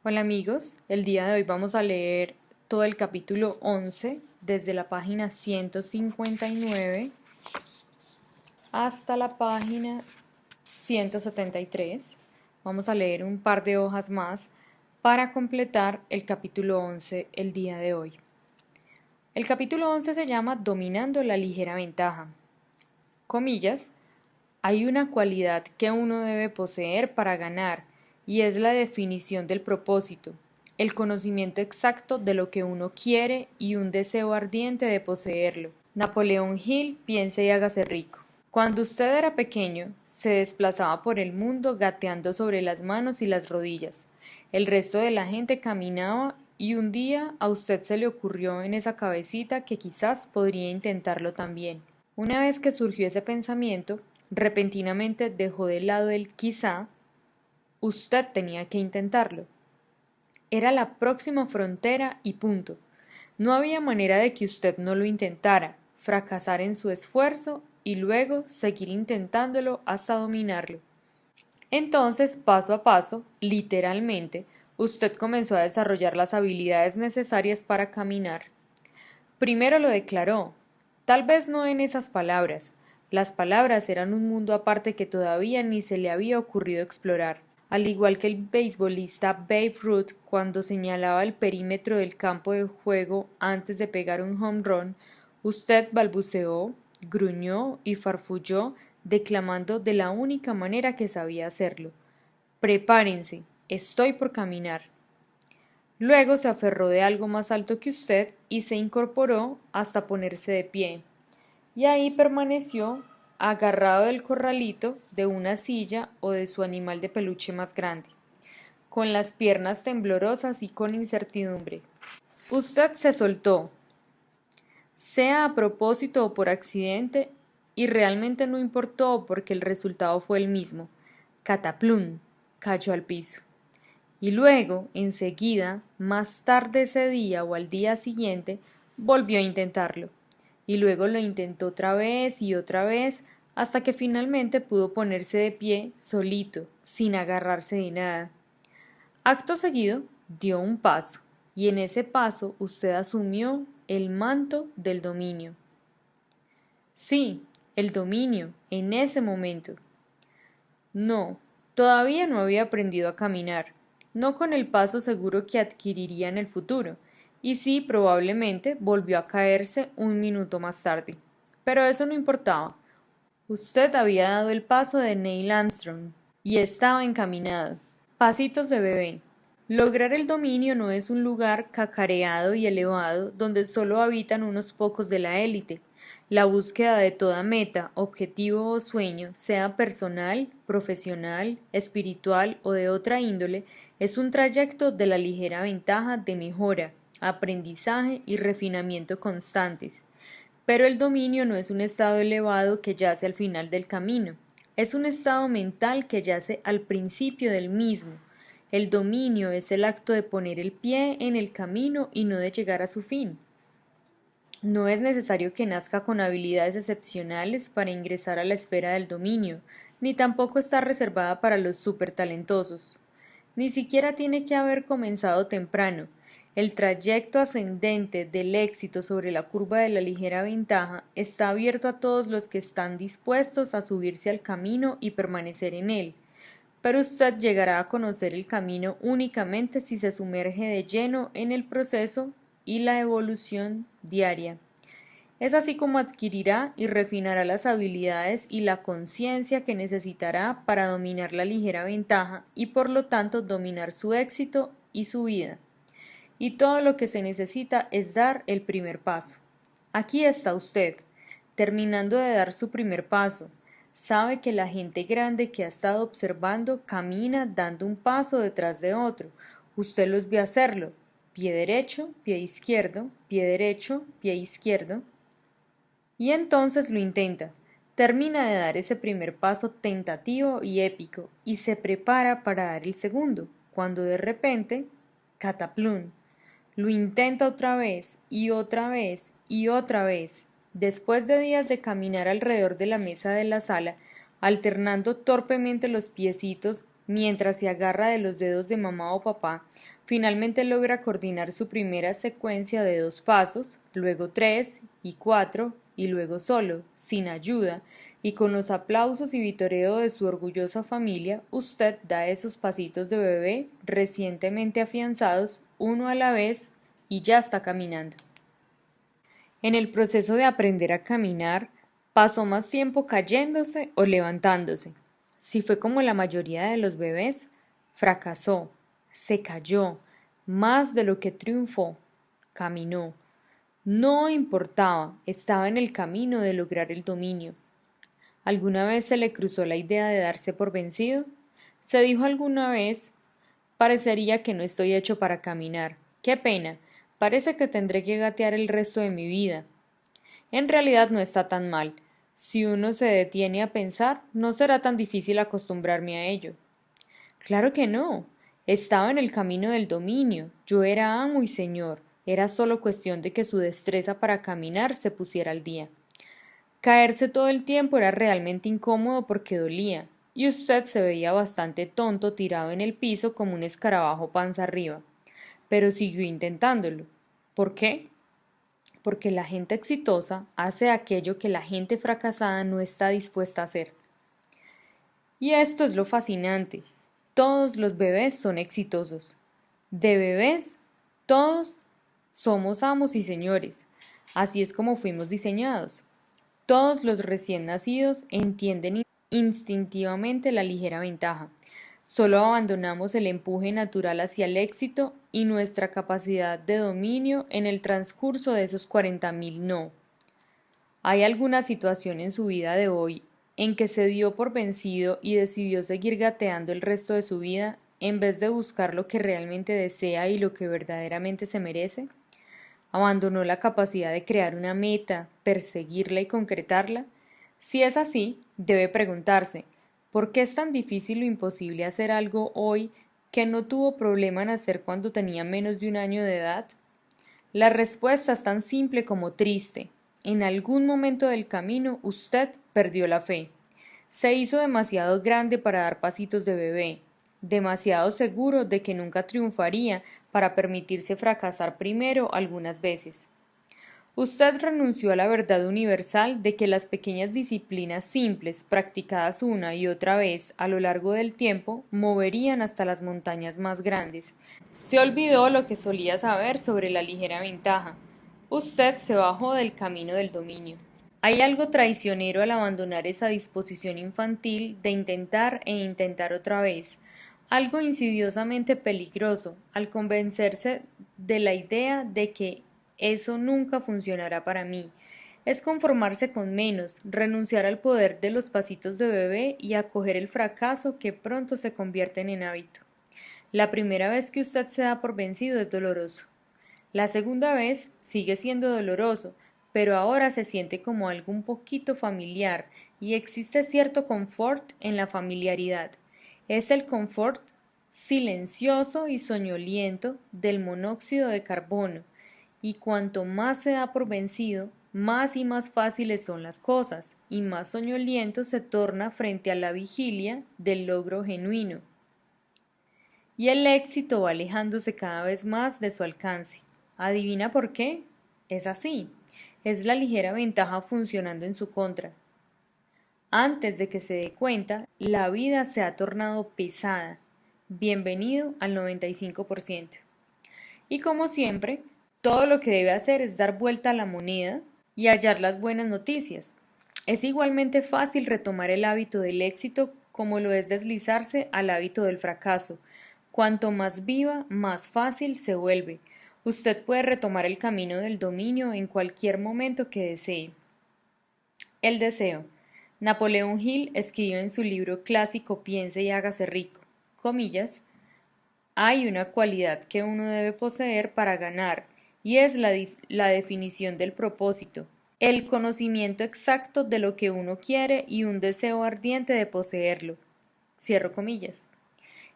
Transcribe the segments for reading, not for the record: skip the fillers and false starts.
Hola amigos, el día de hoy vamos a leer todo el capítulo 11 desde la página 159 hasta la página 173. Vamos a leer un par de hojas más para completar el capítulo 11 el día de hoy. El capítulo 11 se llama Dominando la ligera ventaja. Comillas, hay una cualidad que uno debe poseer para ganar y es la definición del propósito, el conocimiento exacto de lo que uno quiere y un deseo ardiente de poseerlo. Napoleón Hill, piense y hágase rico. Cuando usted era pequeño, se desplazaba por el mundo gateando sobre las manos y las rodillas. El resto de la gente caminaba y un día a usted se le ocurrió en esa cabecita que quizás podría intentarlo también. Una vez que surgió ese pensamiento, repentinamente dejó de lado el quizá. Usted tenía que intentarlo. Era la próxima frontera y punto. No había manera de que usted no lo intentara, fracasar en su esfuerzo y luego seguir intentándolo hasta dominarlo. Entonces, paso a paso, literalmente, usted comenzó a desarrollar las habilidades necesarias para caminar. Primero lo declaró, tal vez no en esas palabras. Las palabras eran un mundo aparte que todavía ni se le había ocurrido explorar. Al igual que el beisbolista Babe Ruth cuando señalaba el perímetro del campo de juego antes de pegar un home run, usted balbuceó, gruñó y farfulló, declamando de la única manera que sabía hacerlo. Prepárense, estoy por caminar. Luego se aferró de algo más alto que usted y se incorporó hasta ponerse de pie. Y ahí permaneció agarrado del corralito, de una silla o de su animal de peluche más grande, con las piernas temblorosas y con incertidumbre. Usted se soltó, sea a propósito o por accidente, y realmente no importó porque el resultado fue el mismo. Cataplum, cayó al piso. Y luego, enseguida, más tarde ese día o al día siguiente, volvió a intentarlo. Y luego lo intentó otra vez, hasta que finalmente pudo ponerse de pie, solito, sin agarrarse de nada. Acto seguido, dio un paso, y en ese paso usted asumió el manto del dominio. Sí, el dominio, en ese momento. No, todavía no había aprendido a caminar, no con el paso seguro que adquiriría en el futuro, y sí, probablemente volvió a caerse un minuto más tarde. Pero eso no importaba. Usted había dado el paso de Neil Armstrong y estaba encaminado. Pasitos de bebé. Lograr el dominio no es un lugar cacareado y elevado donde solo habitan unos pocos de la élite. La búsqueda de toda meta, objetivo o sueño, sea personal, profesional, espiritual o de otra índole, es un trayecto de la ligera ventaja de mejora, aprendizaje y refinamiento constantes. Pero el dominio no es un estado elevado que yace al final del camino, es un estado mental que yace al principio del mismo. El dominio es el acto de poner el pie en el camino y no de llegar a su fin. No es necesario que nazca con habilidades excepcionales para ingresar a la esfera del dominio, ni tampoco está reservada para los supertalentosos. Ni siquiera tiene que haber comenzado temprano. El trayecto ascendente del éxito sobre la curva de la ligera ventaja está abierto a todos los que están dispuestos a subirse al camino y permanecer en él. Pero usted llegará a conocer el camino únicamente si se sumerge de lleno en el proceso y la evolución diaria. Es así como adquirirá y refinará las habilidades y la conciencia que necesitará para dominar la ligera ventaja y por lo tanto dominar su éxito y su vida. Y todo lo que se necesita es dar el primer paso. Aquí está usted, terminando de dar su primer paso. Sabe que la gente grande que ha estado observando camina dando un paso detrás de otro. Usted los ve hacerlo. Pie derecho, pie izquierdo, pie derecho, pie izquierdo. Y entonces lo intenta. Termina de dar ese primer paso tentativo y épico y se prepara para dar el segundo, cuando de repente, cataplum, lo intenta otra vez y otra vez y otra vez. Después de días de caminar alrededor de la mesa de la sala, alternando torpemente los piecitos, mientras se agarra de los dedos de mamá o papá, finalmente logra coordinar su primera secuencia de 2 pasos, luego 3 y 4, y luego solo, sin ayuda, y con los aplausos y vitoreo de su orgullosa familia, usted da esos pasitos de bebé recientemente afianzados, uno a la vez, y ya está caminando. En el proceso de aprender a caminar, pasó más tiempo cayéndose o levantándose. Si fue como la mayoría de los bebés, fracasó, se cayó, más de lo que triunfó, caminó. No importaba, estaba en el camino de lograr el dominio. ¿Alguna vez se le cruzó la idea de darse por vencido? ¿Se dijo alguna vez, parecería que no estoy hecho para caminar? ¡Qué pena! Parece que tendré que gatear el resto de mi vida. En realidad no está tan mal. Si uno se detiene a pensar, no será tan difícil acostumbrarme a ello. Claro que no. Estaba en el camino del dominio. Yo era amo y señor. Era solo cuestión de que su destreza para caminar se pusiera al día. Caerse todo el tiempo era realmente incómodo porque dolía, y usted se veía bastante tonto tirado en el piso como un escarabajo panza arriba. Pero siguió intentándolo. ¿Por qué? Porque la gente exitosa hace aquello que la gente fracasada no está dispuesta a hacer. Y esto es lo fascinante. Todos los bebés son exitosos. De bebés, todos somos amos y señores. Así es como fuimos diseñados. Todos los recién nacidos entienden instintivamente la ligera ventaja. Solo abandonamos el empuje natural hacia el éxito y nuestra capacidad de dominio en el transcurso de esos 40.000 no. ¿Hay alguna situación en su vida de hoy en que se dio por vencido y decidió seguir gateando el resto de su vida en vez de buscar lo que realmente desea y lo que verdaderamente se merece? ¿Abandonó la capacidad de crear una meta, perseguirla y concretarla? Si es así, debe preguntarse, ¿por qué es tan difícil o imposible hacer algo hoy que no tuvo problema en hacer cuando tenía menos de un año de edad? La respuesta es tan simple como triste. En algún momento del camino usted perdió la fe. Se hizo demasiado grande para dar pasitos de bebé, demasiado seguro de que nunca triunfaría para permitirse fracasar primero algunas veces. Usted renunció a la verdad universal de que las pequeñas disciplinas simples, practicadas una y otra vez a lo largo del tiempo, moverían hasta las montañas más grandes. Se olvidó lo que solía saber sobre la ligera ventaja. Usted se bajó del camino del dominio. Hay algo traicionero al abandonar esa disposición infantil de intentar e intentar otra vez, algo insidiosamente peligroso al convencerse de la idea de que eso nunca funcionará para mí. Es conformarse con menos, renunciar al poder de los pasitos de bebé y acoger el fracaso que pronto se convierten en hábito. La primera vez que usted se da por vencido es doloroso. La segunda vez sigue siendo doloroso, pero ahora se siente como algo un poquito familiar y existe cierto confort en la familiaridad. Es el confort silencioso y soñoliento del monóxido de carbono, y cuanto más se da por vencido, más y más fáciles son las cosas, y más soñoliento se torna frente a la vigilia del logro genuino. Y el éxito va alejándose cada vez más de su alcance. ¿Adivina por qué? Es así. Es la ligera ventaja funcionando en su contra. Antes de que se dé cuenta, la vida se ha tornado pesada. Bienvenido al 95%. Y como siempre, todo lo que debe hacer es dar vuelta a la moneda y hallar las buenas noticias. Es igualmente fácil retomar el hábito del éxito como lo es deslizarse al hábito del fracaso. Cuanto más viva, más fácil se vuelve. Usted puede retomar el camino del dominio en cualquier momento que desee. El deseo. Napoleón Hill escribió en su libro clásico Piense y hágase rico, comillas, hay una cualidad que uno debe poseer para ganar, y es la definición del propósito, el conocimiento exacto de lo que uno quiere y un deseo ardiente de poseerlo. Cierro comillas.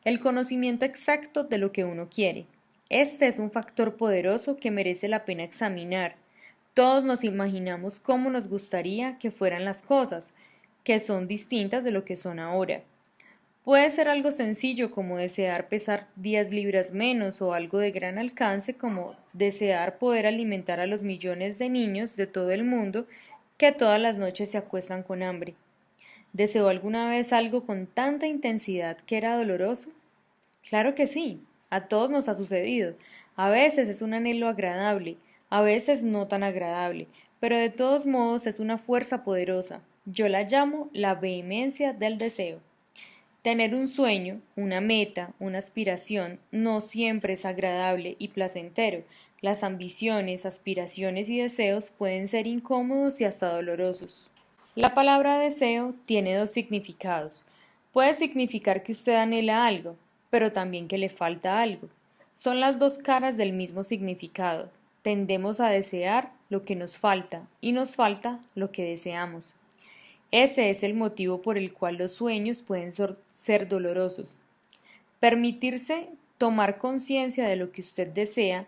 El conocimiento exacto de lo que uno quiere. Este es un factor poderoso que merece la pena examinar. Todos nos imaginamos cómo nos gustaría que fueran las cosas, que son distintas de lo que son ahora. Puede ser algo sencillo como desear pesar 10 libras menos o algo de gran alcance como desear poder alimentar a los millones de niños de todo el mundo que todas las noches se acuestan con hambre. ¿Deseó alguna vez algo con tanta intensidad que era doloroso? Claro que sí, a todos nos ha sucedido. A veces es un anhelo agradable, a veces no tan agradable, pero de todos modos es una fuerza poderosa. Yo la llamo la vehemencia del deseo. Tener un sueño, una meta, una aspiración no siempre es agradable y placentero. Las ambiciones, aspiraciones y deseos pueden ser incómodos y hasta dolorosos. La palabra deseo tiene dos significados. Puede significar que usted anhela algo, pero también que le falta algo. Son las dos caras del mismo significado. Tendemos a desear lo que nos falta y nos falta lo que deseamos. Ese es el motivo por el cual los sueños pueden ser dolorosos. Permitirse tomar conciencia de lo que usted desea,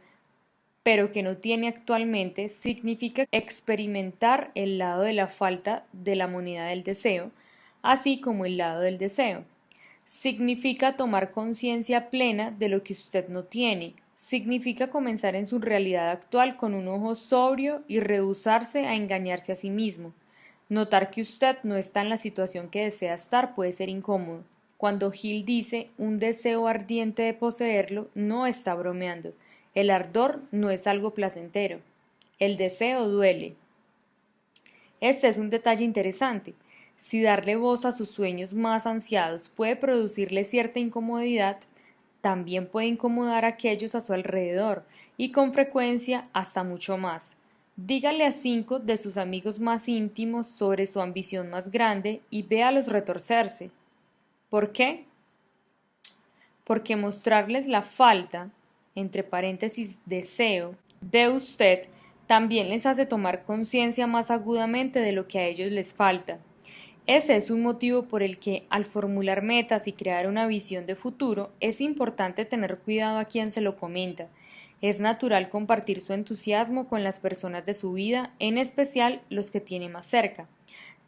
pero que no tiene actualmente, significa experimentar el lado de la falta de la moneda del deseo, así como el lado del deseo. Significa tomar conciencia plena de lo que usted no tiene. Significa comenzar en su realidad actual con un ojo sobrio y rehusarse a engañarse a sí mismo. Notar que usted no está en la situación que desea estar puede ser incómodo. Cuando Hill dice un deseo ardiente de poseerlo, no está bromeando. El ardor no es algo placentero. El deseo duele. Este es un detalle interesante. Si darle voz a sus sueños más ansiados puede producirle cierta incomodidad, también puede incomodar a aquellos a su alrededor y con frecuencia hasta mucho más. Dígale a 5 de sus amigos más íntimos sobre su ambición más grande y véalos retorcerse. ¿Por qué? Porque mostrarles la falta, entre paréntesis deseo, de usted también les hace tomar conciencia más agudamente de lo que a ellos les falta. Ese es un motivo por el que, al formular metas y crear una visión de futuro, es importante tener cuidado a quien se lo comenta. Es natural compartir su entusiasmo con las personas de su vida, en especial los que tiene más cerca.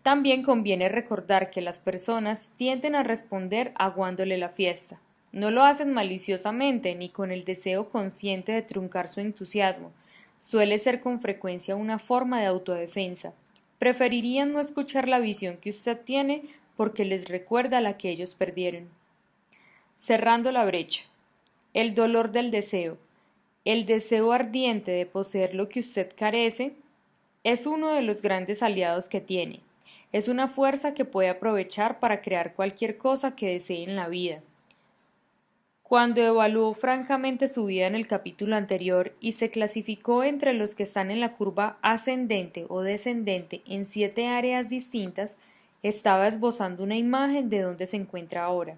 También conviene recordar que las personas tienden a responder aguándole la fiesta. No lo hacen maliciosamente ni con el deseo consciente de truncar su entusiasmo. Suele ser con frecuencia una forma de autodefensa. Preferirían no escuchar la visión que usted tiene porque les recuerda la que ellos perdieron. Cerrando la brecha. El dolor del deseo. El deseo ardiente de poseer lo que usted carece es uno de los grandes aliados que tiene. Es una fuerza que puede aprovechar para crear cualquier cosa que desee en la vida. Cuando evaluó francamente su vida en el capítulo anterior y se clasificó entre los que están en la curva ascendente o descendente en 7 áreas distintas, estaba esbozando una imagen de dónde se encuentra ahora.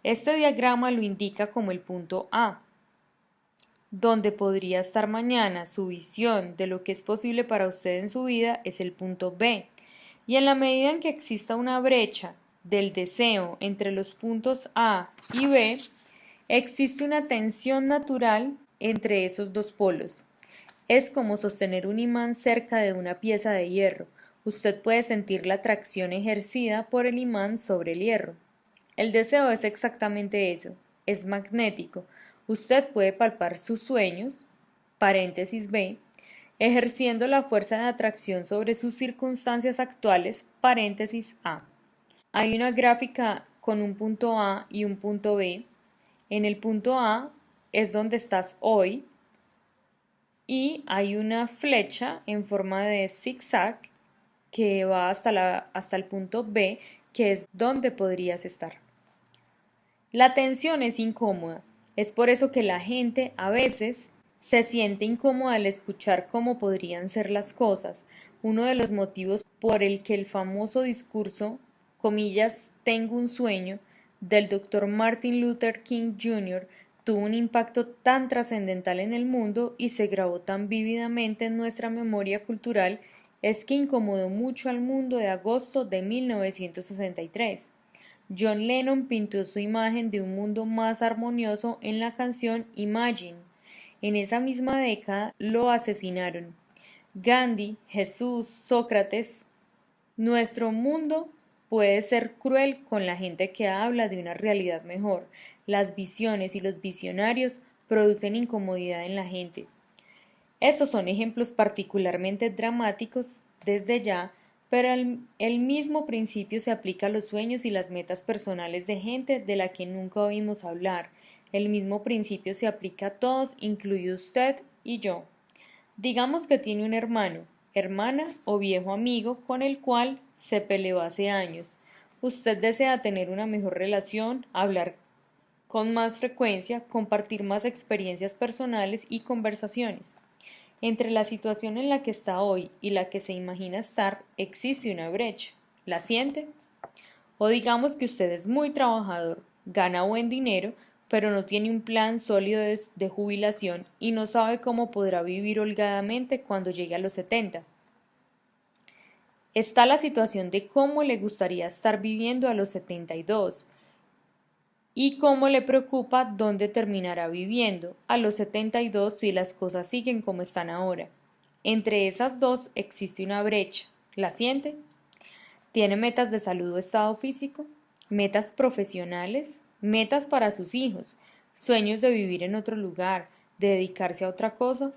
Este diagrama lo indica como el punto A, donde podría estar mañana. Su visión de lo que es posible para usted en su vida es el punto B, y en la medida en que exista una brecha del deseo entre los puntos A y B, existe una tensión natural entre esos dos polos. Es como sostener un imán cerca de una pieza de hierro. Usted puede sentir la atracción ejercida por el imán sobre el hierro. El deseo es exactamente eso, es magnético. Usted puede palpar sus sueños, paréntesis B, ejerciendo la fuerza de atracción sobre sus circunstancias actuales, paréntesis A. Hay una gráfica con un punto A y un punto B. En el punto A es donde estás hoy y hay una flecha en forma de zigzag que va hasta el punto B, que es donde podrías estar. La tensión es incómoda, es por eso que la gente a veces se siente incómoda al escuchar cómo podrían ser las cosas. Uno de los motivos por el que el famoso discurso, comillas, tengo un sueño, del Dr. Martin Luther King Jr. tuvo un impacto tan trascendental en el mundo y se grabó tan vívidamente en nuestra memoria cultural es que incomodó mucho al mundo de agosto de 1963. John Lennon pintó su imagen de un mundo más armonioso en la canción Imagine. En esa misma década lo asesinaron. Gandhi, Jesús, Sócrates. Nuestro mundo puede ser cruel con la gente que habla de una realidad mejor. Las visiones y los visionarios producen incomodidad en la gente. Estos son ejemplos particularmente dramáticos desde ya, pero el mismo principio se aplica a los sueños y las metas personales de gente de la que nunca oímos hablar. El mismo principio se aplica a todos, incluido usted y yo. Digamos que tiene un hermano, hermana o viejo amigo con el cual se peleó hace años. Usted desea tener una mejor relación, hablar con más frecuencia, compartir más experiencias personales y conversaciones. Entre la situación en la que está hoy y la que se imagina estar, existe una brecha. ¿La siente? O digamos que usted es muy trabajador, gana buen dinero, pero no tiene un plan sólido de jubilación y no sabe cómo podrá vivir holgadamente cuando llegue a los 70. Está la situación de cómo le gustaría estar viviendo a los 72 y cómo le preocupa dónde terminará viviendo a los 72 si las cosas siguen como están ahora. Entre esas dos existe una brecha. ¿La siente? ¿Tiene metas de salud o estado físico? ¿Metas profesionales? ¿Metas para sus hijos? ¿Sueños de vivir en otro lugar? ¿De dedicarse a otra cosa?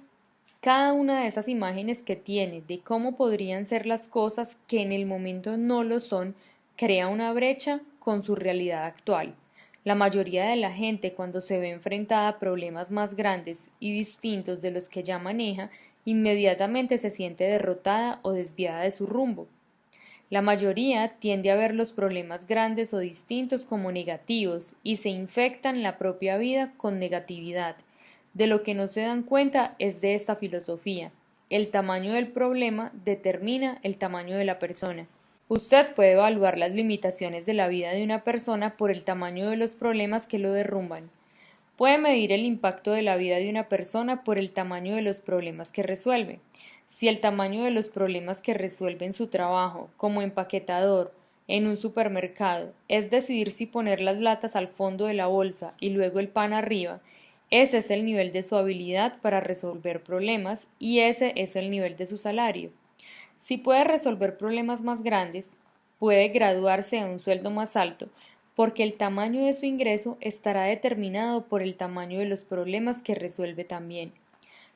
Cada una de esas imágenes que tiene de cómo podrían ser las cosas que en el momento no lo son, crea una brecha con su realidad actual. La mayoría de la gente cuando se ve enfrentada a problemas más grandes y distintos de los que ya maneja, inmediatamente se siente derrotada o desviada de su rumbo. La mayoría tiende a ver los problemas grandes o distintos como negativos y se infectan la propia vida con negatividad. De lo que no se dan cuenta es de esta filosofía. El tamaño del problema determina el tamaño de la persona. Usted puede evaluar las limitaciones de la vida de una persona por el tamaño de los problemas que lo derrumban. Puede medir el impacto de la vida de una persona por el tamaño de los problemas que resuelve. Si el tamaño de los problemas que resuelve en su trabajo, como empaquetador, en un supermercado, es decidir si poner las latas al fondo de la bolsa y luego el pan arriba, ese es el nivel de su habilidad para resolver problemas y ese es el nivel de su salario. Si puede resolver problemas más grandes, puede graduarse a un sueldo más alto, porque el tamaño de su ingreso estará determinado por el tamaño de los problemas que resuelve también.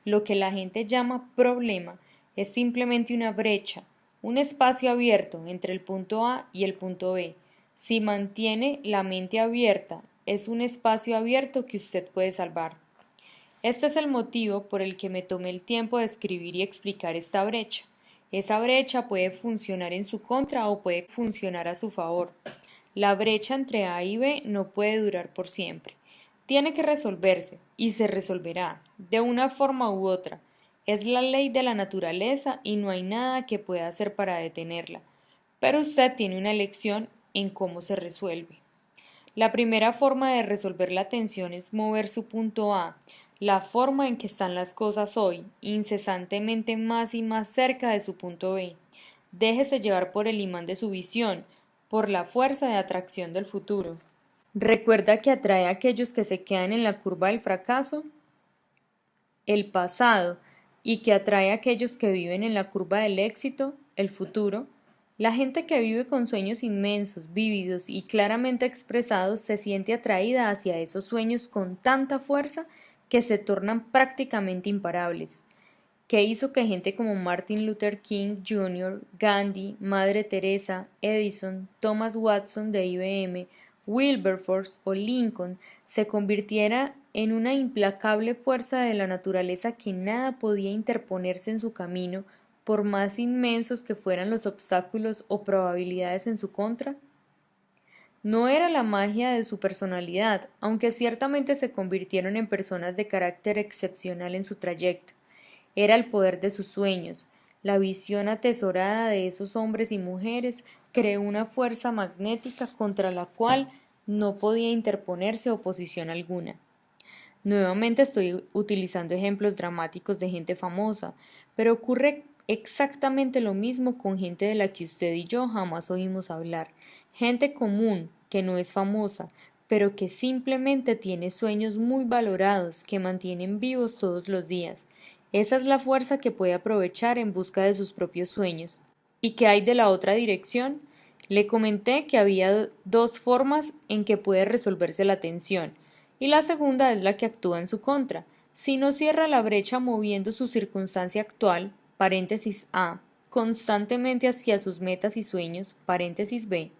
Lo que la gente llama problema es simplemente una brecha, un espacio abierto entre el punto A y el punto B. Si mantiene la mente abierta, es un espacio abierto que usted puede salvar. Este es el motivo por el que me tomé el tiempo de escribir y explicar esta brecha. Esa brecha puede funcionar en su contra o puede funcionar a su favor. La brecha entre A y B no puede durar por siempre. Tiene que resolverse y se resolverá, de una forma u otra. Es la ley de la naturaleza y no hay nada que pueda hacer para detenerla. Pero usted tiene una elección en cómo se resuelve. La primera forma de resolver la tensión es mover su punto A, la forma en que están las cosas hoy, incesantemente más y más cerca de su punto B. Déjese llevar por el imán de su visión, por la fuerza de atracción del futuro. ¿Recuerda que atrae a aquellos que se quedan en la curva del fracaso? El pasado, y que atrae a aquellos que viven en la curva del éxito, el futuro. La gente que vive con sueños inmensos, vívidos y claramente expresados se siente atraída hacia esos sueños con tanta fuerza que se tornan prácticamente imparables. ¿Qué hizo que gente como Martin Luther King Jr., Gandhi, Madre Teresa, Edison, Thomas Watson de IBM, Wilberforce o Lincoln se convirtiera en una implacable fuerza de la naturaleza que nada podía interponerse en su camino, por más inmensos que fueran los obstáculos o probabilidades en su contra? No era la magia de su personalidad, aunque ciertamente se convirtieron en personas de carácter excepcional en su trayecto. Era el poder de sus sueños. La visión atesorada de esos hombres y mujeres creó una fuerza magnética contra la cual no podía interponerse oposición alguna. Nuevamente estoy utilizando ejemplos dramáticos de gente famosa, pero ocurre exactamente lo mismo con gente de la que usted y yo jamás oímos hablar, gente común que no es famosa, pero que simplemente tiene sueños muy valorados que mantienen vivos todos los días. Esa es la fuerza que puede aprovechar en busca de sus propios sueños. ¿Y qué hay de la otra dirección? Le comenté que había dos formas en que puede resolverse la tensión, y la segunda es la que actúa en su contra. Si no cierra la brecha moviendo su circunstancia actual, paréntesis A, constantemente hacia sus metas y sueños, paréntesis B,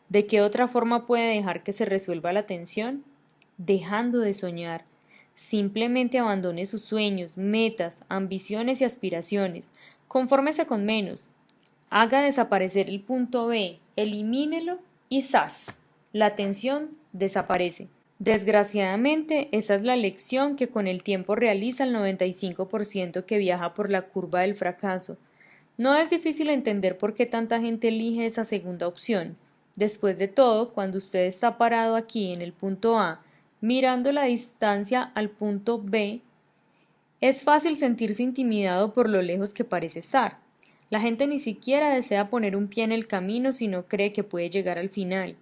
¿de qué otra forma puede dejar que se resuelva la tensión? Dejando de soñar. Simplemente abandone sus sueños, metas, ambiciones y aspiraciones. Confórmese con menos. Haga desaparecer el punto B, elimínelo y ¡zas! La tensión desaparece. Desgraciadamente, esa es la lección que con el tiempo realiza el 95% que viaja por la curva del fracaso. No es difícil entender por qué tanta gente elige esa segunda opción. Después de todo, cuando usted está parado aquí en el punto A, mirando la distancia al punto B, es fácil sentirse intimidado por lo lejos que parece estar. La gente ni siquiera desea poner un pie en el camino si no cree que puede llegar al final.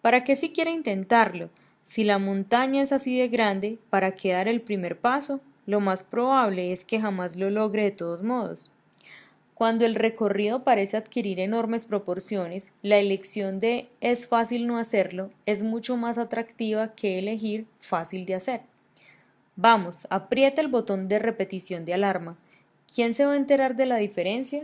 ¿Para qué siquiera intentarlo? Si la montaña es así de grande, ¿para qué dar el primer paso? Lo más probable es que jamás lo logre de todos modos. Cuando el recorrido parece adquirir enormes proporciones, la elección de es fácil no hacerlo es mucho más atractiva que elegir fácil de hacer. Vamos, aprieta el botón de repetición de alarma. ¿Quién se va a enterar de la diferencia?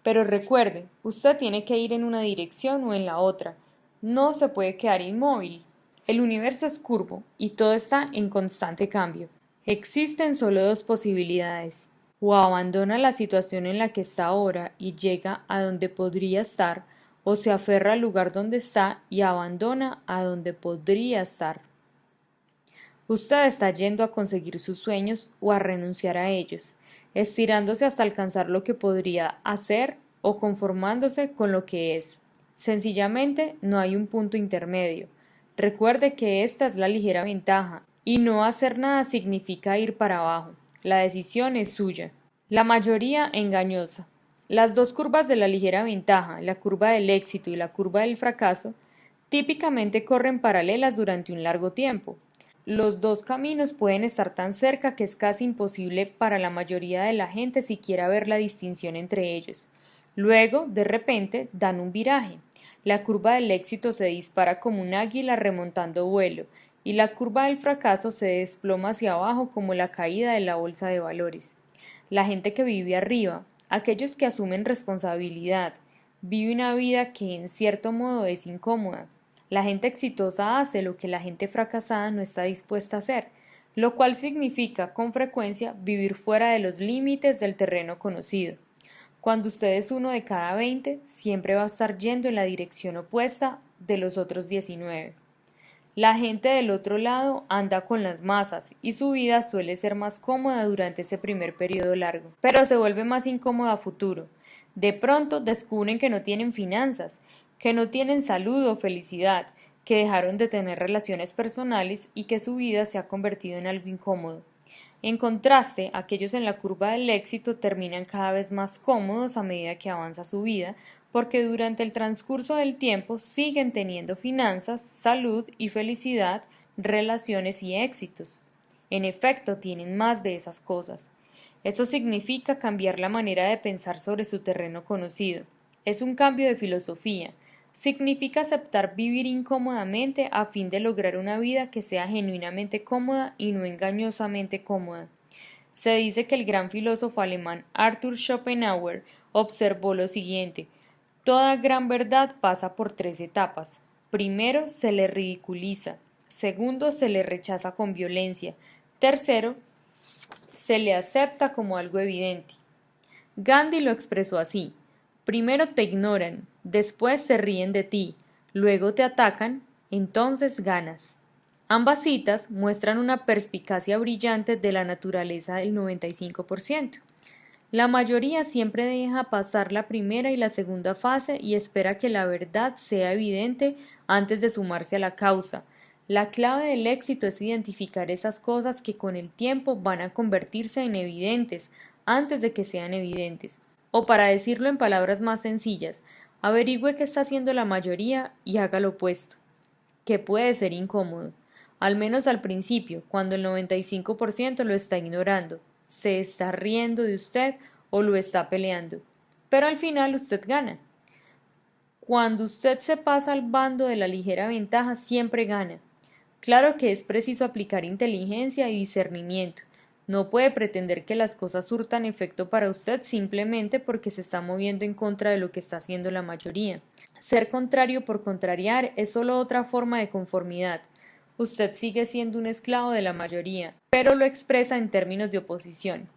Pero recuerde, usted tiene que ir en una dirección o en la otra. No se puede quedar inmóvil. El universo es curvo y todo está en constante cambio. Existen solo dos posibilidades. O abandona la situación en la que está ahora y llega a donde podría estar, o se aferra al lugar donde está y abandona a donde podría estar. Usted está yendo a conseguir sus sueños o a renunciar a ellos, estirándose hasta alcanzar lo que podría hacer o conformándose con lo que es. Sencillamente no hay un punto intermedio. Recuerde que esta es la ligera ventaja, y no hacer nada significa ir para abajo. La decisión es suya. La mayoría engañosa. Las dos curvas de la ligera ventaja, la curva del éxito y la curva del fracaso, típicamente corren paralelas durante un largo tiempo. Los dos caminos pueden estar tan cerca que es casi imposible para la mayoría de la gente siquiera ver la distinción entre ellos. Luego, de repente, dan un viraje. La curva del éxito se dispara como un águila remontando vuelo, y la curva del fracaso se desploma hacia abajo como la caída de la bolsa de valores. La gente que vive arriba, aquellos que asumen responsabilidad, vive una vida que en cierto modo es incómoda. La gente exitosa hace lo que la gente fracasada no está dispuesta a hacer, lo cual significa con frecuencia vivir fuera de los límites del terreno conocido. Cuando usted es uno de cada 20, siempre va a estar yendo en la dirección opuesta de los otros 19. La gente del otro lado anda con las masas y su vida suele ser más cómoda durante ese primer periodo largo, pero se vuelve más incómoda a futuro. De pronto descubren que no tienen finanzas, que no tienen salud o felicidad, que dejaron de tener relaciones personales y que su vida se ha convertido en algo incómodo. En contraste, aquellos en la curva del éxito terminan cada vez más cómodos a medida que avanza su vida, porque durante el transcurso del tiempo siguen teniendo finanzas, salud y felicidad, relaciones y éxitos. En efecto, tienen más de esas cosas. Eso significa cambiar la manera de pensar sobre su terreno conocido. Es un cambio de filosofía. Significa aceptar vivir incómodamente a fin de lograr una vida que sea genuinamente cómoda y no engañosamente cómoda. Se dice que el gran filósofo alemán Arthur Schopenhauer observó lo siguiente: toda gran verdad pasa por tres etapas. Primero, se le ridiculiza. Segundo, se le rechaza con violencia. Tercero, se le acepta como algo evidente. Gandhi lo expresó así: primero te ignoran, después se ríen de ti, luego te atacan, entonces ganas. Ambas citas muestran una perspicacia brillante de la naturaleza del 95%. La mayoría siempre deja pasar la primera y la segunda fase y espera que la verdad sea evidente antes de sumarse a la causa. La clave del éxito es identificar esas cosas que con el tiempo van a convertirse en evidentes antes de que sean evidentes. O para decirlo en palabras más sencillas, averigüe qué está haciendo la mayoría y haga lo opuesto, que puede ser incómodo, al menos al principio, cuando el 95% lo está ignorando, se está riendo de usted o lo está peleando, pero al final usted gana. Cuando usted se pasa al bando de la ligera ventaja, siempre gana. Claro que es preciso aplicar inteligencia y discernimiento. No puede pretender que las cosas surtan efecto para usted simplemente porque se está moviendo en contra de lo que está haciendo la mayoría. Ser contrario por contrariar es solo otra forma de conformidad. Usted sigue siendo un esclavo de la mayoría, pero lo expresa en términos de oposición.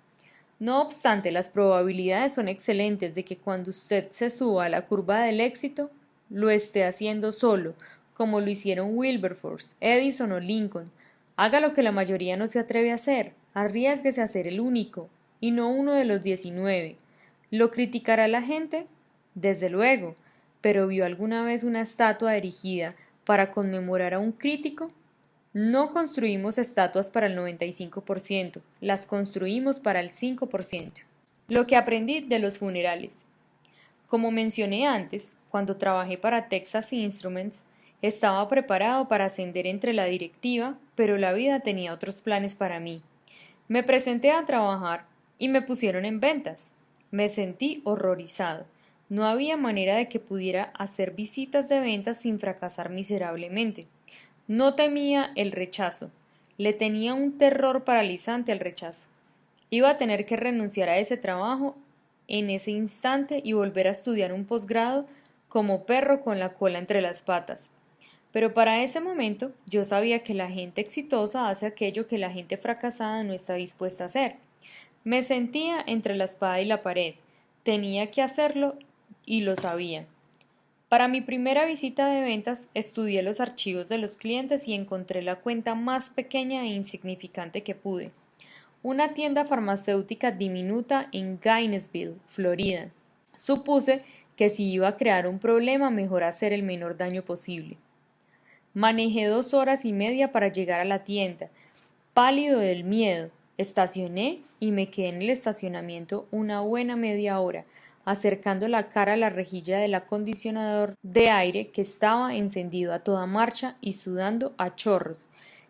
No obstante, las probabilidades son excelentes de que cuando usted se suba a la curva del éxito, lo esté haciendo solo, como lo hicieron Wilberforce, Edison o Lincoln. Haga lo que la mayoría no se atreve a hacer, arriésguese a ser el único, y no uno de los 19. ¿Lo criticará la gente? Desde luego, pero ¿vio alguna vez una estatua erigida para conmemorar a un crítico? No construimos estatuas para el 95%, las construimos para el 5%. Lo que aprendí de los funerales. Como mencioné antes, cuando trabajé para Texas Instruments, estaba preparado para ascender entre la directiva, pero la vida tenía otros planes para mí. Me presenté a trabajar y me pusieron en ventas. Me sentí horrorizado. No había manera de que pudiera hacer visitas de ventas sin fracasar miserablemente. No temía el rechazo, le tenía un terror paralizante al rechazo. Iba a tener que renunciar a ese trabajo en ese instante y volver a estudiar un posgrado como perro con la cola entre las patas. Pero para ese momento yo sabía que la gente exitosa hace aquello que la gente fracasada no está dispuesta a hacer. Me sentía entre la espada y la pared. Tenía que hacerlo y lo sabía. Para mi primera visita de ventas estudié los archivos de los clientes y encontré la cuenta más pequeña e insignificante que pude. Una tienda farmacéutica diminuta en Gainesville, Florida. Supuse que si iba a crear un problema, mejor hacer el menor daño posible. Manejé 2 horas y media para llegar a la tienda. Pálido del miedo, estacioné y me quedé en el estacionamiento una buena media hora, acercando la cara a la rejilla del acondicionador de aire que estaba encendido a toda marcha y sudando a chorros.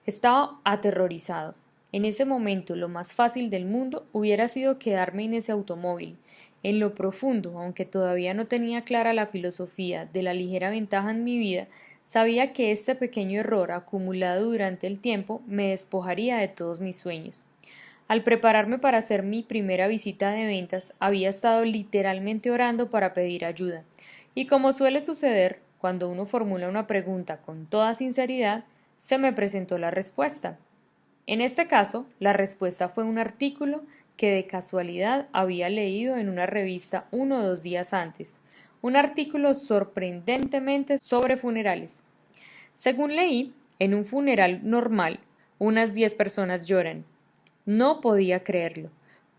Estaba aterrorizado. En ese momento lo más fácil del mundo hubiera sido quedarme en ese automóvil. En lo profundo, aunque todavía no tenía clara la filosofía de la ligera ventaja en mi vida, sabía que este pequeño error acumulado durante el tiempo me despojaría de todos mis sueños. Al prepararme para hacer mi primera visita de ventas, había estado literalmente orando para pedir ayuda. Y como suele suceder, cuando uno formula una pregunta con toda sinceridad, se me presentó la respuesta. En este caso, la respuesta fue un artículo que de casualidad había leído en una revista 1 o 2 días antes, un artículo sorprendentemente sobre funerales. Según leí, en un funeral normal, unas 10 personas lloran. No podía creerlo.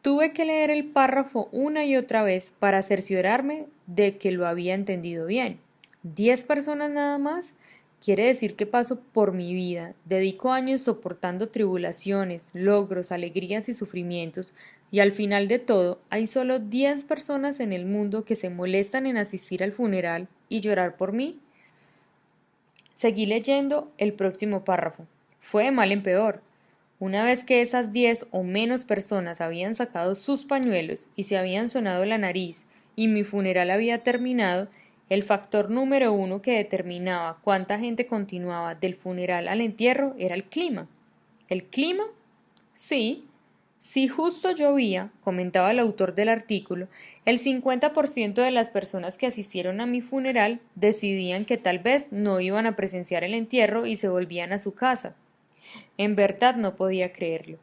Tuve que leer el párrafo una y otra vez para cerciorarme de que lo había entendido bien. ¿10 personas nada más? Quiere decir que paso por mi vida, dedico años soportando tribulaciones, logros, alegrías y sufrimientos, y al final de todo hay solo 10 personas en el mundo que se molestan en asistir al funeral y llorar por mí. Seguí leyendo el próximo párrafo. Fue de mal en peor. Una vez que esas 10 o menos personas habían sacado sus pañuelos y se habían sonado la nariz y mi funeral había terminado, el factor número 1 que determinaba cuánta gente continuaba del funeral al entierro era el clima. ¿El clima? Sí. Si justo llovía, comentaba el autor del artículo, el 50% de las personas que asistieron a mi funeral decidían que tal vez no iban a presenciar el entierro y se volvían a su casa. En verdad no podía creerlo.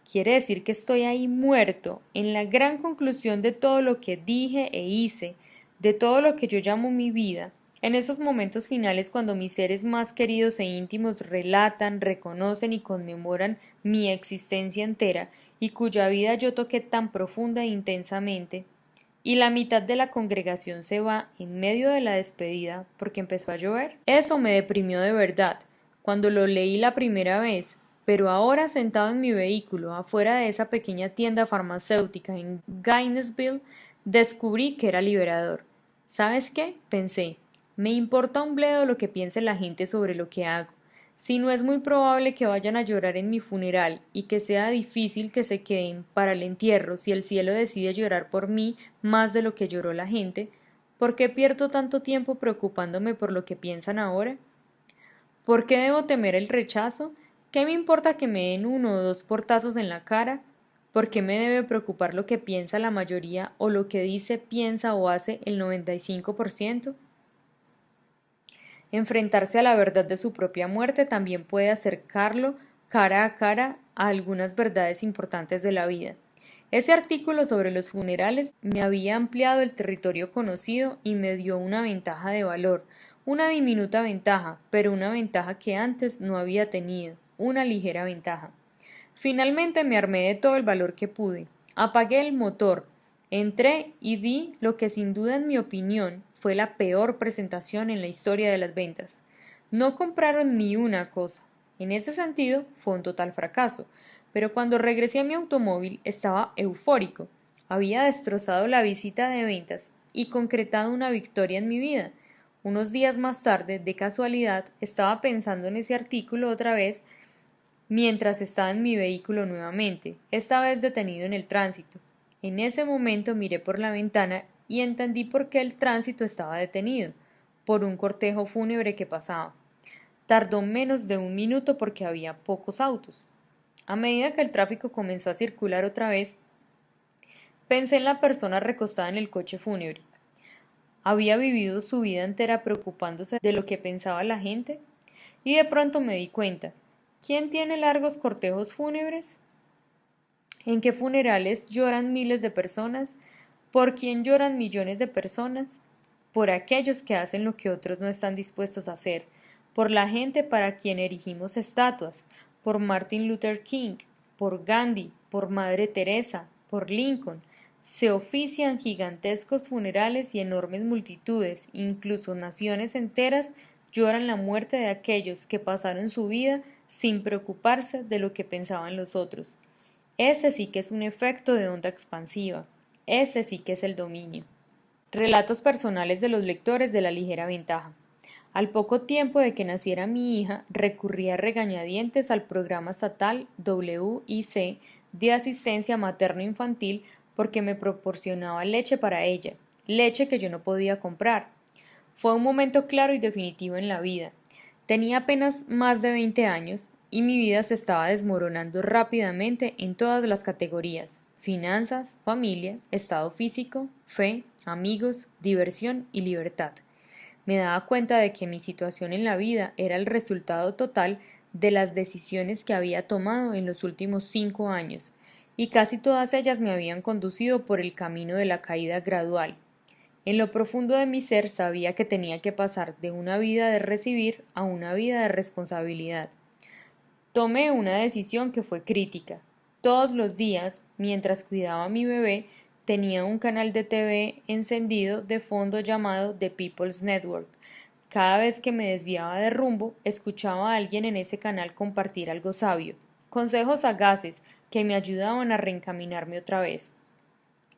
Quiere decir que estoy ahí muerto, en la gran conclusión de todo lo que dije e hice, de todo lo que yo llamo mi vida, en esos momentos finales cuando mis seres más queridos e íntimos relatan, reconocen y conmemoran mi existencia entera y cuya vida yo toqué tan profunda e intensamente, y la mitad de la congregación se va en medio de la despedida porque empezó a llover. Eso me deprimió de verdad, cuando lo leí la primera vez, pero ahora sentado en mi vehículo afuera de esa pequeña tienda farmacéutica en Gainesville, descubrí que era liberador. ¿Sabes qué? Pensé, me importa un bledo lo que piense la gente sobre lo que hago. Si no es muy probable que vayan a llorar en mi funeral y que sea difícil que se queden para el entierro si el cielo decide llorar por mí más de lo que lloró la gente, ¿Por qué pierdo tanto tiempo preocupándome por lo que piensan ahora? ¿Por qué debo temer el rechazo? ¿Qué me importa que me den 1 o 2 portazos en la cara? ¿Por qué me debe preocupar lo que piensa la mayoría o lo que dice, piensa o hace el 95%? Enfrentarse a la verdad de su propia muerte también puede acercarlo cara a cara a algunas verdades importantes de la vida. Ese artículo sobre los funerales me había ampliado el territorio conocido y me dio una ventaja de valor, una diminuta ventaja, pero una ventaja que antes no había tenido, una ligera ventaja. Finalmente me armé de todo el valor que pude. Apagué el motor, entré y di lo que sin duda en mi opinión fue la peor presentación en la historia de las ventas. No compraron ni una cosa. En ese sentido fue un total fracaso, pero cuando regresé a mi automóvil estaba eufórico. Había destrozado la visita de ventas y concretado una victoria en mi vida. Unos días más tarde, de casualidad, estaba pensando en ese artículo otra vez mientras estaba en mi vehículo nuevamente, esta vez detenido en el tránsito. En ese momento miré por la ventana y entendí por qué el tránsito estaba detenido, por un cortejo fúnebre que pasaba. Tardó menos de 1 minuto porque había pocos autos. A medida que el tráfico comenzó a circular otra vez, pensé en la persona recostada en el coche fúnebre. ¿Había vivido su vida entera preocupándose de lo que pensaba la gente? Y de pronto me di cuenta. ¿Quién tiene largos cortejos fúnebres? ¿En qué funerales lloran miles de personas? ¿Por quién lloran millones de personas? Por aquellos que hacen lo que otros no están dispuestos a hacer, por la gente para quien erigimos estatuas, por Martin Luther King, por Gandhi, por Madre Teresa, por Lincoln. Se ofician gigantescos funerales y enormes multitudes, incluso naciones enteras, lloran la muerte de aquellos que pasaron su vida sin preocuparse de lo que pensaban los otros. Ese sí que es un efecto de onda expansiva. Ese sí que es el dominio. Relatos personales de los lectores de La ligera ventaja. Al poco tiempo de que naciera mi hija, recurrí a regañadientes al programa estatal WIC de asistencia materno-infantil porque me proporcionaba leche para ella, leche que yo no podía comprar. Fue un momento claro y definitivo en la vida. Tenía apenas más de 20 años y mi vida se estaba desmoronando rápidamente en todas las categorías: finanzas, familia, estado físico, fe, amigos, diversión y libertad. Me daba cuenta de que mi situación en la vida era el resultado total de las decisiones que había tomado en los últimos 5 años, y casi todas ellas me habían conducido por el camino de la caída gradual. En lo profundo de mi ser sabía que tenía que pasar de una vida de recibir a una vida de responsabilidad. Tomé una decisión que fue crítica. Todos los días, mientras cuidaba a mi bebé, tenía un canal de TV encendido de fondo llamado The People's Network. Cada vez que me desviaba de rumbo, escuchaba a alguien en ese canal compartir algo sabio, consejos sagaces que me ayudaban a reencaminarme otra vez.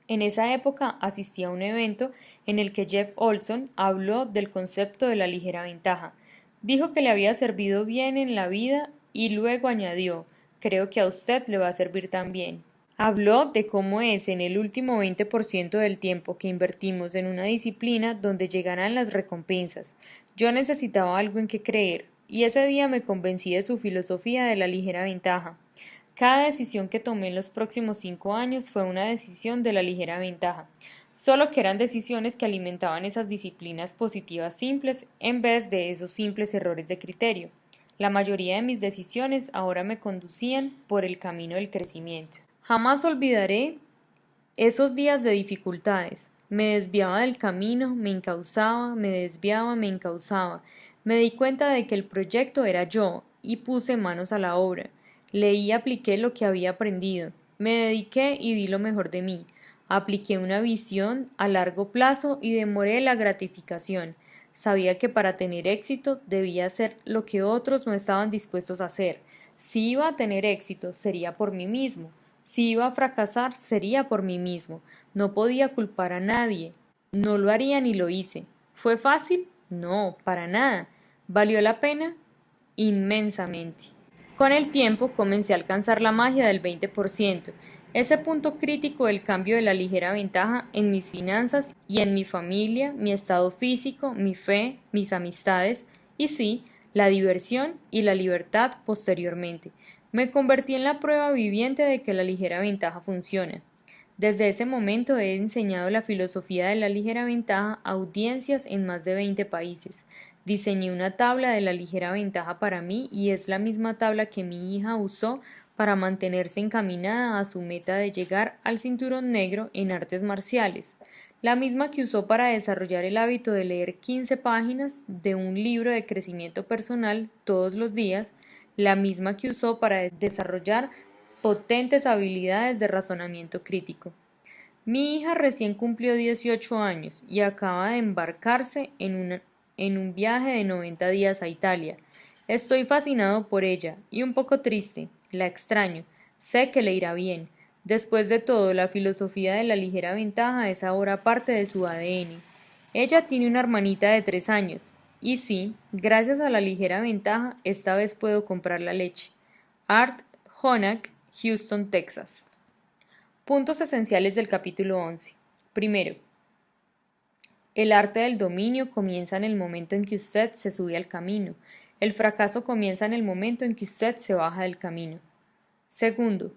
En esa época asistí a un evento en el que Jeff Olson habló del concepto de la ligera ventaja. Dijo que le había servido bien en la vida y luego añadió: creo que a usted le va a servir también. Habló de cómo es en el último 20% del tiempo que invertimos en una disciplina donde llegarán las recompensas. Yo necesitaba algo en que creer, y ese día me convencí de su filosofía de la ligera ventaja. Cada decisión que tomé en los próximos 5 años fue una decisión de la ligera ventaja, solo que eran decisiones que alimentaban esas disciplinas positivas simples en vez de esos simples errores de criterio. La mayoría de mis decisiones ahora me conducían por el camino del crecimiento. Jamás olvidaré esos días de dificultades. Me desviaba del camino, me encauzaba, me desviaba, me encauzaba. Me di cuenta de que el proyecto era yo y puse manos a la obra. Leí y apliqué lo que había aprendido. Me dediqué y di lo mejor de mí. Apliqué una visión a largo plazo y demoré la gratificación. Sabía que para tener éxito debía hacer lo que otros no estaban dispuestos a hacer. Si iba a tener éxito, sería por mí mismo. Si iba a fracasar, sería por mí mismo. No podía culpar a nadie. No lo haría ni lo hice. ¿Fue fácil? No, para nada. ¿Valió la pena? Inmensamente. Con el tiempo comencé a alcanzar la magia del 20%, ese punto crítico del cambio de la ligera ventaja en mis finanzas y en mi familia, mi estado físico, mi fe, mis amistades y sí, la diversión y la libertad posteriormente. Me convertí en la prueba viviente de que la ligera ventaja funciona. Desde ese momento he enseñado la filosofía de la ligera ventaja a audiencias en más de 20 países. Diseñé una tabla de la ligera ventaja para mí y es la misma tabla que mi hija usó para mantenerse encaminada a su meta de llegar al cinturón negro en artes marciales, la misma que usó para desarrollar el hábito de leer 15 páginas de un libro de crecimiento personal todos los días, la misma que usó para desarrollar potentes habilidades de razonamiento crítico. Mi hija recién cumplió 18 años y acaba de embarcarse en un viaje de 90 días a Italia. Estoy fascinado por ella y un poco triste. La extraño. Sé que le irá bien. Después de todo, la filosofía de la ligera ventaja es ahora parte de su ADN. Ella tiene una hermanita de 3 años. Y sí, gracias a la ligera ventaja, esta vez puedo comprar la leche. Art Honak, Houston, Texas. Puntos esenciales del capítulo 11. Primero, el arte del dominio comienza en el momento en que usted se sube al camino. El fracaso comienza en el momento en que usted se baja del camino. Segundo,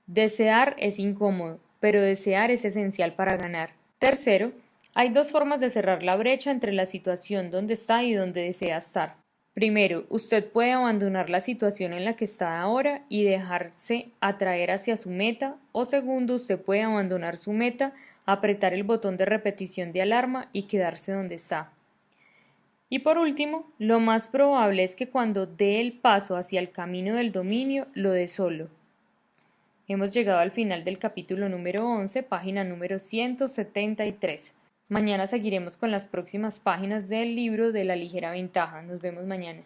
desear es incómodo, pero desear es esencial para ganar. Tercero, hay dos formas de cerrar la brecha entre la situación donde está y donde desea estar. Primero, usted puede abandonar la situación en la que está ahora y dejarse atraer hacia su meta, o segundo, usted puede abandonar su meta, apretar el botón de repetición de alarma y quedarse donde está. Y por último, lo más probable es que cuando dé el paso hacia el camino del dominio, lo dé solo. Hemos llegado al final del capítulo número 11, página número 173. Mañana seguiremos con las próximas páginas del libro de la ligera ventaja. Nos vemos mañana.